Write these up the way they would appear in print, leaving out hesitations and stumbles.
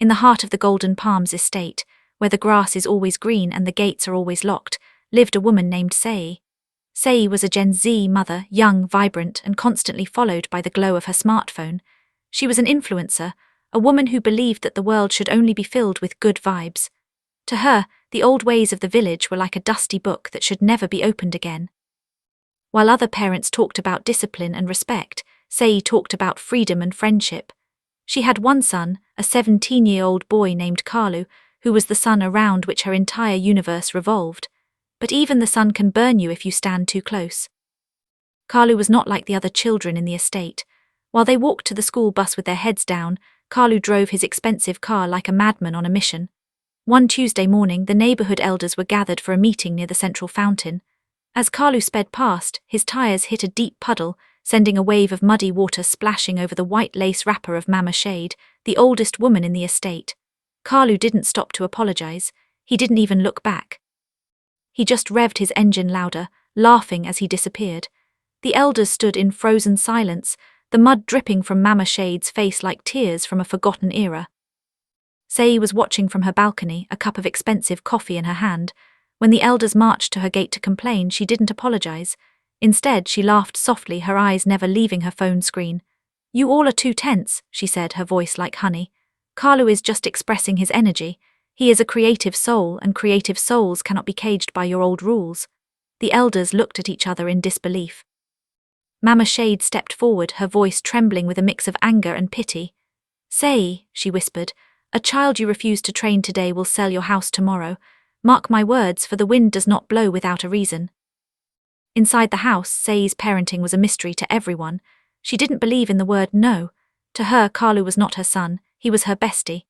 In the heart of the Golden Palms estate, where the grass is always green and the gates are always locked, lived a woman named Sei. Sei was a Gen Z mother, young, vibrant, and constantly followed by the glow of her smartphone. She was an influencer, a woman who believed that the world should only be filled with good vibes. To her, the old ways of the village were like a dusty book that should never be opened again. While other parents talked about discipline and respect, Sei talked about freedom and friendship. She had one son, a 17-year-old boy named Kalu, who was the sun around which her entire universe revolved. But even the sun can burn you if you stand too close. Kalu was not like the other children in the estate. While they walked to the school bus with their heads down, Kalu drove his expensive car like a madman on a mission. One Tuesday morning, the neighborhood elders were gathered for a meeting near the central fountain. As Kalu sped past, his tires hit a deep puddle, sending a wave of muddy water splashing over the white lace wrapper of Mama Shade, the oldest woman in the estate. Kalu didn't stop to apologize. He didn't even look back. He just revved his engine louder, laughing as he disappeared. The elders stood in frozen silence, the mud dripping from Mama Shade's face like tears from a forgotten era. Sei was watching from her balcony, a cup of expensive coffee in her hand. When the elders marched to her gate to complain, she didn't apologize. Instead, she laughed softly, her eyes never leaving her phone screen. "You all are too tense," she said, her voice like honey. "Kalu is just expressing his energy. He is a creative soul, and creative souls cannot be caged by your old rules." The elders looked at each other in disbelief. Mama Shade stepped forward, her voice trembling with a mix of anger and pity. "Sei," she whispered, "a child you refuse to train today will sell your house tomorrow. Mark my words, for the wind does not blow without a reason." Inside the house, Sei's parenting was a mystery to everyone. She didn't believe in the word no. To her, Kalu was not her son, he was her bestie.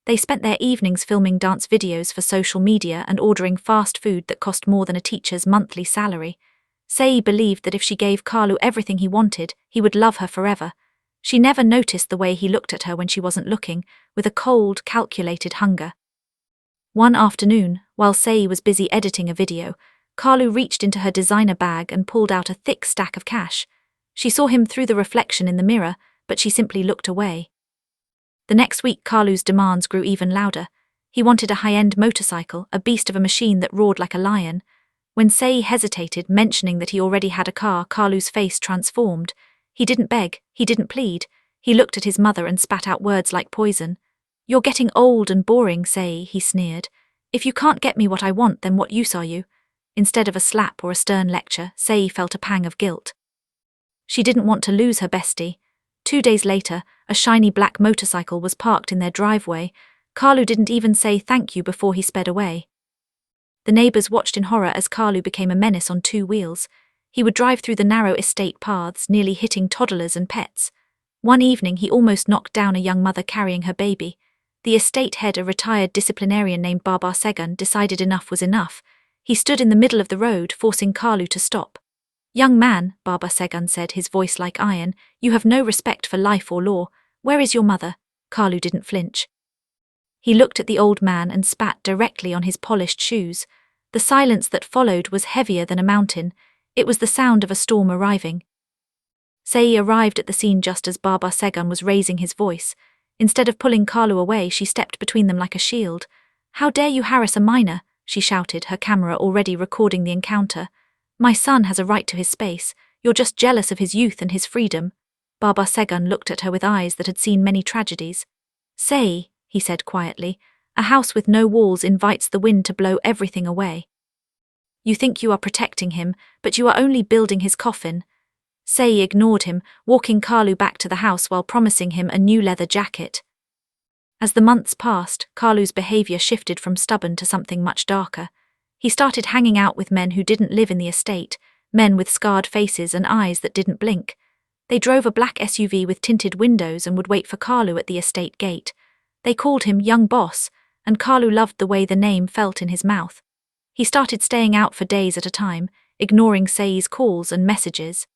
They spent their evenings filming dance videos for social media and ordering fast food that cost more than a teacher's monthly salary. Sei believed that if she gave Kalu everything he wanted, he would love her forever. She never noticed the way he looked at her when she wasn't looking, with a cold, calculated hunger. One afternoon, while Sei was busy editing a video, Kalu reached into her designer bag and pulled out a thick stack of cash. She saw him through the reflection in the mirror, but she simply looked away. The next week, Kalu's demands grew even louder. He wanted a high-end motorcycle, a beast of a machine that roared like a lion. When Sei hesitated, mentioning that he already had a car, Kalu's face transformed. He didn't beg, he didn't plead. He looked at his mother and spat out words like poison. "You're getting old and boring, Sei," he sneered. "If you can't get me what I want, then what use are you?" Instead of a slap or a stern lecture, Sei felt a pang of guilt. She didn't want to lose her bestie. 2 days later, a shiny black motorcycle was parked in their driveway. Kalu didn't even say thank you before he sped away. The neighbors watched in horror as Kalu became a menace on 2 wheels. He would drive through the narrow estate paths, nearly hitting toddlers and pets. One evening, he almost knocked down a young mother carrying her baby. The estate head, a retired disciplinarian named Baba Segun, decided enough was enough. He stood in the middle of the road, forcing Kalu to stop. "Young man," Baba Segun said, his voice like iron, "you have no respect for life or law. Where is your mother?" Kalu didn't flinch. He looked at the old man and spat directly on his polished shoes. The silence that followed was heavier than a mountain. It was the sound of a storm arriving. Sei arrived at the scene just as Baba Segun was raising his voice. Instead of pulling Kalu away, she stepped between them like a shield. "How dare you harass a minor?" she shouted, her camera already recording the encounter. "My son has a right to his space. You're just jealous of his youth and his freedom." Baba Segun looked at her with eyes that had seen many tragedies. "Sei," he said quietly, "a house with no walls invites the wind to blow everything away. You think you are protecting him, but you are only building his coffin." Sei ignored him, walking Kalu back to the house while promising him a new leather jacket. As the months passed, Kalu's behavior shifted from stubborn to something much darker. He started hanging out with men who didn't live in the estate, men with scarred faces and eyes that didn't blink. They drove a black SUV with tinted windows and would wait for Kalu at the estate gate. They called him Young Boss, and Kalu loved the way the name felt in his mouth. He started staying out for days at a time, ignoring Sei's calls and messages.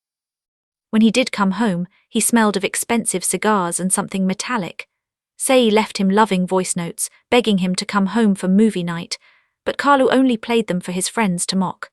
When he did come home, he smelled of expensive cigars and something metallic. Sei left him loving voice notes, begging him to come home for movie night, but Kalu only played them for his friends to mock.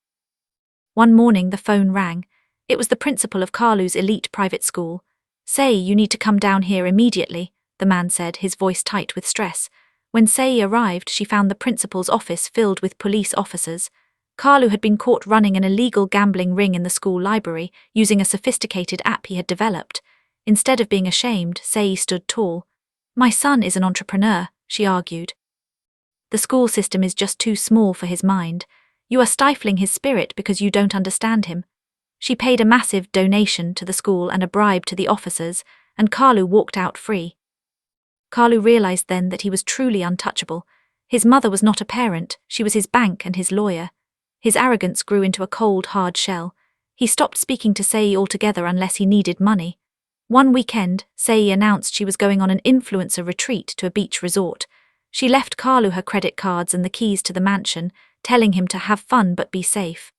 One morning the phone rang. It was the principal of Kalu's elite private school. "Sei, you need to come down here immediately," the man said, his voice tight with stress. When Sei arrived, she found the principal's office filled with police officers. Carlu had been caught running an illegal gambling ring in the school library, using a sophisticated app he had developed. Instead of being ashamed, Sei stood tall. "My son is an entrepreneur," she argued. "The school system is just too small for his mind. You are stifling his spirit because you don't understand him." She paid a massive donation to the school and a bribe to the officers, and Carlu walked out free. Carlu realized then that he was truly untouchable. His mother was not a parent, she was his bank and his lawyer. His arrogance grew into a cold, hard shell. He stopped speaking to Sei altogether unless he needed money. One weekend, Sei announced she was going on an influencer retreat to a beach resort. She left Carlu her credit cards and the keys to the mansion, telling him to have fun but be safe.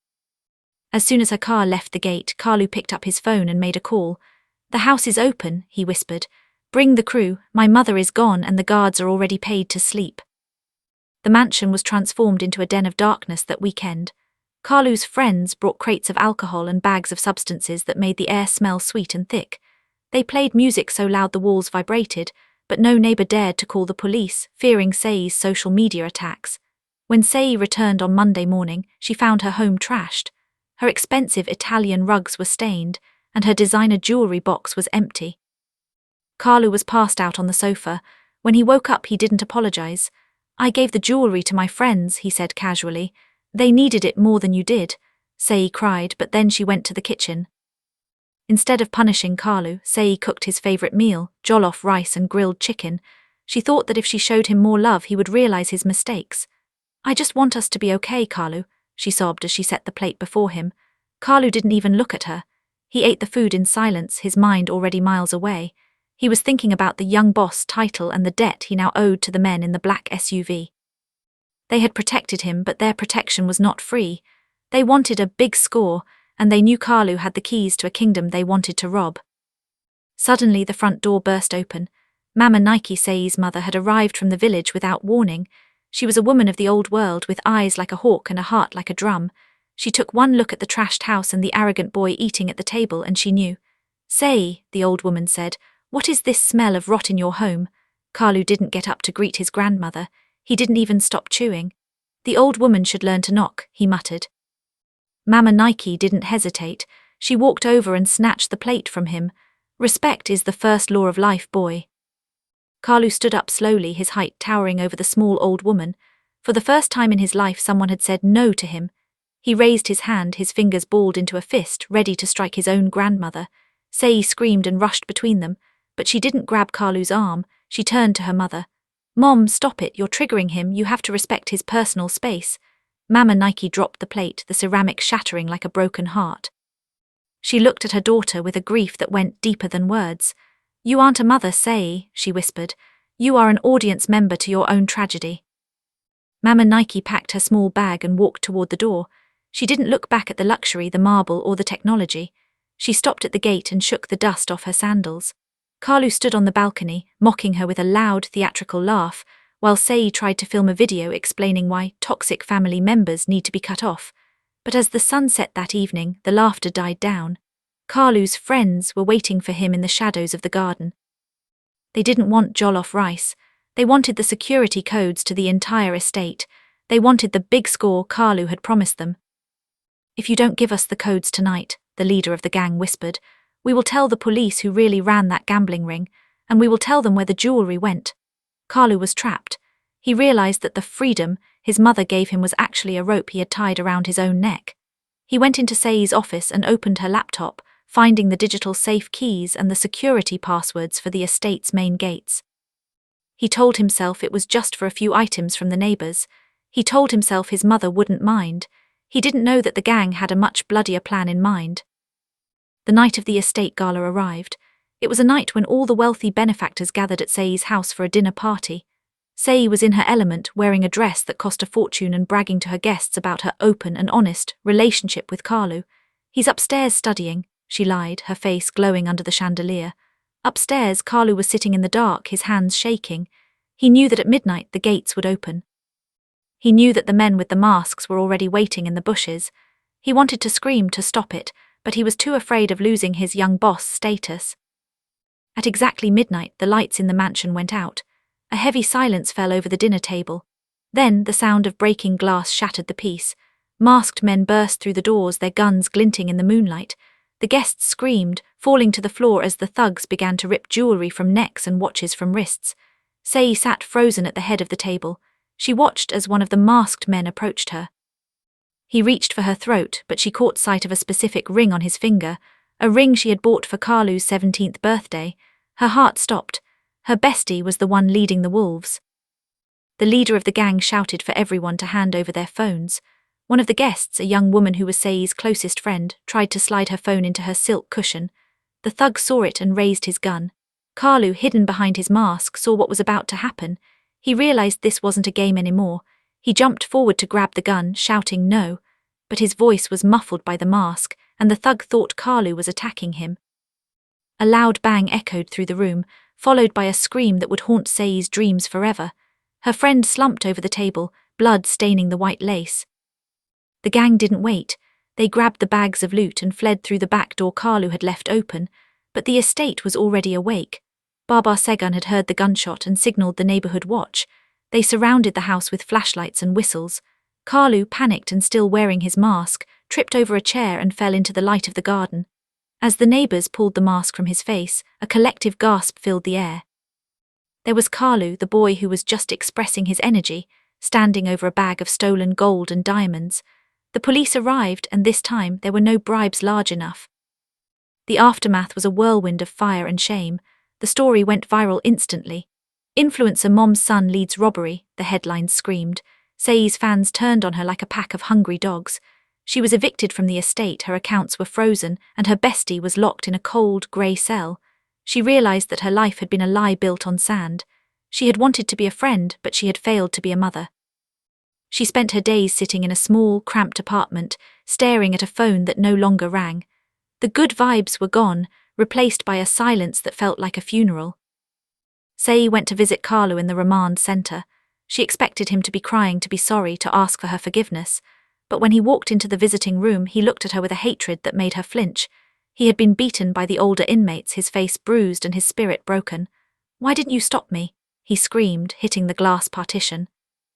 As soon as her car left the gate, Carlu picked up his phone and made a call. "The house is open," he whispered. "Bring the crew, my mother is gone and the guards are already paid to sleep." The mansion was transformed into a den of darkness that weekend. Carlu's friends brought crates of alcohol and bags of substances that made the air smell sweet and thick. They played music so loud the walls vibrated, but no neighbor dared to call the police, fearing Sei's social media attacks. When Sei returned on Monday morning, she found her home trashed. Her expensive Italian rugs were stained, and her designer jewelry box was empty. Carlu was passed out on the sofa. When he woke up, he didn't apologize. "I gave the jewelry to my friends," he said casually. "They needed it more than you did," Sei cried, but then she went to the kitchen. Instead of punishing Carlu, Sei cooked his favorite meal, jollof rice and grilled chicken. She thought that if she showed him more love, he would realize his mistakes. "I just want us to be okay, Carlu," she sobbed as she set the plate before him. Carlu didn't even look at her. He ate the food in silence, his mind already miles away. He was thinking about the young boss title and the debt he now owed to the men in the black SUV. They had protected him, but their protection was not free. They wanted a big score, and they knew Carlu had the keys to a kingdom they wanted to rob. Suddenly the front door burst open. Mama Nike, Sei's mother, had arrived from the village without warning. She was a woman of the old world, with eyes like a hawk and a heart like a drum. She took one look at the trashed house and the arrogant boy eating at the table, and she knew. "Sei," the old woman said, "what is this smell of rot in your home?" Carlu didn't get up to greet his grandmother. He didn't even stop chewing. "The old woman should learn to knock," he muttered. Mama Nike didn't hesitate. She walked over and snatched the plate from him. "Respect is the first law of life, boy." Carlu stood up slowly, his height towering over the small old woman. For the first time in his life, someone had said no to him. He raised his hand, his fingers balled into a fist, ready to strike his own grandmother. Sei screamed and rushed between them, but she didn't grab Carlu's arm. She turned to her mother. "Mom, stop it, you're triggering him, you have to respect his personal space." Mama Nike dropped the plate, the ceramic shattering like a broken heart. She looked at her daughter with a grief that went deeper than words. "You aren't a mother, Sei," she whispered. "You are an audience member to your own tragedy." Mama Nike packed her small bag and walked toward the door. She didn't look back at the luxury, the marble, or the technology. She stopped at the gate and shook the dust off her sandals. Carlu stood on the balcony, mocking her with a loud, theatrical laugh, while Sei tried to film a video explaining why toxic family members need to be cut off. But as the sun set that evening, the laughter died down. Carlu's friends were waiting for him in the shadows of the garden. They didn't want jollof rice. They wanted the security codes to the entire estate. They wanted the big score Carlu had promised them. "If you don't give us the codes tonight," the leader of the gang whispered, "we will tell the police who really ran that gambling ring, and we will tell them where the jewelry went." Carlu was trapped. He realized that the freedom his mother gave him was actually a rope he had tied around his own neck. He went into Sei's office and opened her laptop, finding the digital safe keys and the security passwords for the estate's main gates. He told himself it was just for a few items from the neighbors. He told himself his mother wouldn't mind. He didn't know that the gang had a much bloodier plan in mind. The night of the estate gala arrived. It was a night when all the wealthy benefactors gathered at Sei's house for a dinner party. Sei was in her element, wearing a dress that cost a fortune and bragging to her guests about her open and honest relationship with Carlu. "He's upstairs studying," she lied, her face glowing under the chandelier. Upstairs, Carlu was sitting in the dark, his hands shaking. He knew that at midnight the gates would open. He knew that the men with the masks were already waiting in the bushes. He wanted to scream to stop it, but he was too afraid of losing his young boss status. At exactly midnight, the lights in the mansion went out. A heavy silence fell over the dinner table. Then the sound of breaking glass shattered the peace. Masked men burst through the doors, their guns glinting in the moonlight. The guests screamed, falling to the floor as the thugs began to rip jewelry from necks and watches from wrists. Sei sat frozen at the head of the table. She watched as one of the masked men approached her. He reached for her throat, but she caught sight of a specific ring on his finger, a ring she had bought for Kalu's 17th birthday. Her heart stopped. Her bestie was the one leading the wolves. The leader of the gang shouted for everyone to hand over their phones. One of the guests, a young woman who was Sei's closest friend, tried to slide her phone into her silk cushion. The thug saw it and raised his gun. Kalu, hidden behind his mask, saw what was about to happen. He realized this wasn't a game anymore. He jumped forward to grab the gun, shouting no, but his voice was muffled by the mask, and the thug thought Kalu was attacking him. A loud bang echoed through the room, followed by a scream that would haunt Sei's dreams forever. Her friend slumped over the table, blood staining the white lace. The gang didn't wait. They grabbed the bags of loot and fled through the back door Kalu had left open, but the estate was already awake. Baba Segun had heard the gunshot and signaled the neighborhood watch. They surrounded the house with flashlights and whistles. Kalu, panicked and still wearing his mask, tripped over a chair and fell into the light of the garden. As the neighbors pulled the mask from his face, a collective gasp filled the air. There was Kalu, the boy who was just expressing his energy, standing over a bag of stolen gold and diamonds. The police arrived, and this time there were no bribes large enough. The aftermath was a whirlwind of fire and shame. The story went viral instantly. "Influencer mom's son leads robbery," the headlines screamed. Sei's fans turned on her like a pack of hungry dogs. She was evicted from the estate, her accounts were frozen, and her bestie was locked in a cold, grey cell. She realized that her life had been a lie built on sand. She had wanted to be a friend, but she had failed to be a mother. She spent her days sitting in a small, cramped apartment, staring at a phone that no longer rang. The good vibes were gone, replaced by a silence that felt like a funeral. Sei went to visit Kalu in the remand center. She expected him to be crying, to be sorry, to ask for her forgiveness. But when he walked into the visiting room, he looked at her with a hatred that made her flinch. He had been beaten by the older inmates, his face bruised and his spirit broken. "Why didn't you stop me?" he screamed, hitting the glass partition.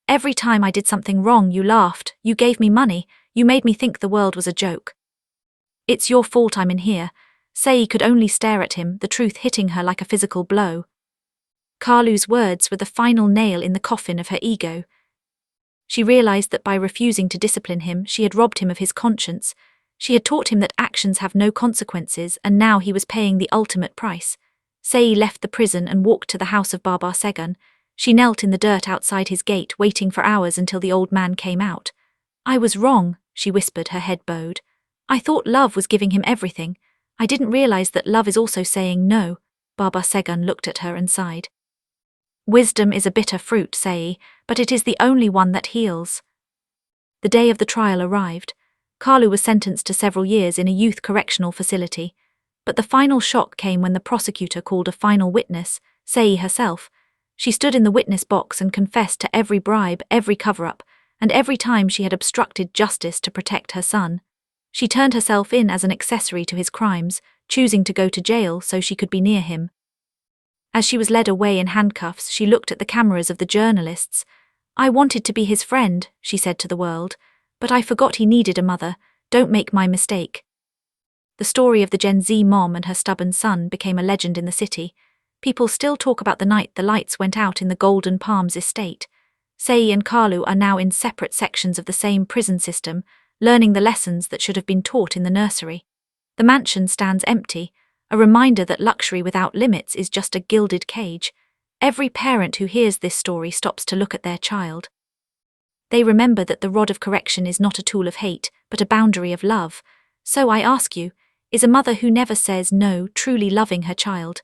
"Every time I did something wrong, you laughed, you gave me money, you made me think the world was a joke. It's your fault I'm in here." Sei could only stare at him, the truth hitting her like a physical blow. Kalu's words were the final nail in the coffin of her ego. She realized that by refusing to discipline him, she had robbed him of his conscience. She had taught him that actions have no consequences, and now he was paying the ultimate price. Sei left the prison and walked to the house of Baba Segun. She knelt in the dirt outside his gate, waiting for hours until the old man came out. "I was wrong," she whispered, her head bowed. "I thought love was giving him everything. I didn't realize that love is also saying no." Baba Segun looked at her and sighed. "Wisdom is a bitter fruit, Sei, but it is the only one that heals." The day of the trial arrived. Kalu was sentenced to several years in a youth correctional facility. But the final shock came when the prosecutor called a final witness, Sei herself. She stood in the witness box and confessed to every bribe, every cover-up, and every time she had obstructed justice to protect her son. She turned herself in as an accessory to his crimes, choosing to go to jail so she could be near him. As she was led away in handcuffs, she looked at the cameras of the journalists. "I wanted to be his friend," she said to the world, "but I forgot he needed a mother. Don't make my mistake." The story of the Gen Z mom and her stubborn son became a legend in the city. People still talk about the night the lights went out in the Golden Palms estate. Sei and Kalu are now in separate sections of the same prison system, learning the lessons that should have been taught in the nursery. The mansion stands empty, a reminder that luxury without limits is just a gilded cage. Every parent who hears this story stops to look at their child. They remember that the rod of correction is not a tool of hate, but a boundary of love. So I ask you, is a mother who never says no truly loving her child?